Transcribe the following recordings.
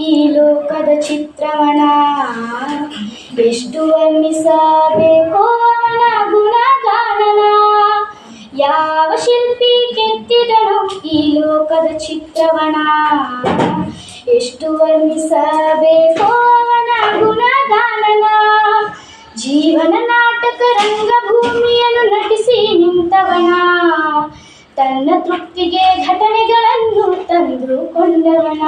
ಈ ಲೋಕದ ಚಿತ್ರವನ ಎಷ್ಟು ವರ್ಣಿಸಬೇಕೋ ಅವನ ಗುಣಗಾನನ ಯಾವ ಶಿಲ್ಪಿ ಕೆತ್ತಿದನು ಈ ಲೋಕದ ಚಿತ್ರವನ ಎಷ್ಟು ವರ್ಣಿಸಬೇಕೋ ಅವನ ಗುಣಗಾನನ ಜೀವನ ನಾಟಕ ರಂಗಭೂಮಿಯನ್ನು ನಟಿಸಿ ನಿಂತವನ ತನ್ನ ತೃಪ್ತಿಗೆ ಘಟನೆಗಳನ್ನು ತಂದುಕೊಂಡವನ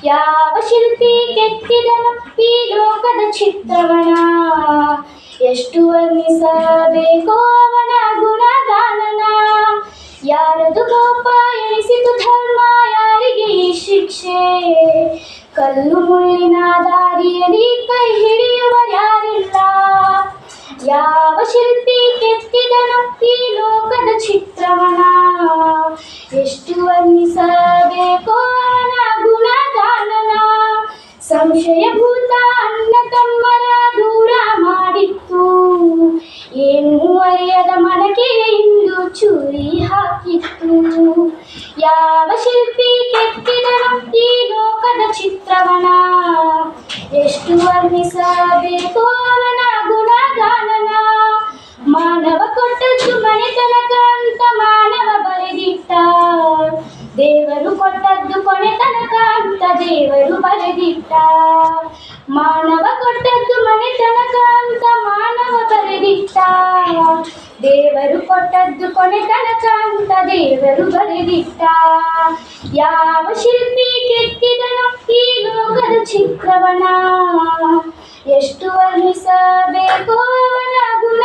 ಯಾವ ಶಿಲ್ಪಿ ಕೆತ್ತಿದನು ಈ ಲೋಕದ ಚಿತ್ರವನ ಎಷ್ಟು ವರ್ಣಿಸಬೇಕೋ ಅವನ ಗುಣಗಾನನ ಯಾರದು ಕೋಪ ಎಣಿಸಿತು ಧರ್ಮ ಯಾರಿಗೆ ಈ ಶಿಕ್ಷೆ ಕಲ್ಲು ಮುಳ್ಳಿನ ದಾರಿಯಲ್ಲಿ ಕೈ ಹಿಡಿಯುವರ್ಯಾರಿಲ್ಲ ಯಾವ ಶಿಲ್ಪಿ ಕೆತ್ತಿದನು ಈ ಲೋಕದ ಚಿತ್ರವನ ಎಷ್ಟು ವರ್ಣಿಸಬೇಕೋ ಅವನ ಗುಣಗಾನನ ಸಂಶಯಭೂತ ಅಣ್ಣ ತಮ್ಮರ ದೂರ ಮಾಡಿತ್ತು ಏನು ಅರಿಯದ ಮನಕ್ಕೆ ಇಂದು ಚೂರಿ ಹಾಕಿತ್ತು ಯಾವ ಶಿಲ್ಪಿ ಕೆತ್ತಿದನು ಈ ಲೋಕದ ಚಿತ್ರವನ ಎಷ್ಟು ವರ್ಣಿಸಬೇಕೋ ಅವನ ಗುಣಗಾನನ ಮಾನವ ಕೊಟ್ಟದ್ದು ಮನೆತನಕ ಅಂತ ಮಾನವ ಬರೆದಿಟ್ಟ ದೇವರು ಕೊಟ್ಟದ್ದು ಕೊನೆತನಕ ಅಂತ ದೇವರು ಬರೆದಿಟ್ಟ ಮಾನವ ಕೊಟ್ಟದ್ದು ಮನೆತನಕ ಅಂತ ಮಾನವ ಬರೆದಿಟ್ಟ ದೇವರು ಕೊಟ್ಟದ್ದು ಕೊನೆತನಕ ಅಂತ ದೇವರು ಬರೆದಿಟ್ಟ ಯಾವ ಶಿಲ್ಪಿ ಕೆತ್ತಿದನು ಈ ಲೋಕದ ಚಿತ್ರವನ ಎಷ್ಟು ವರ್ಣಿಸಬೇಕೋ ಅವನ ಗುಣ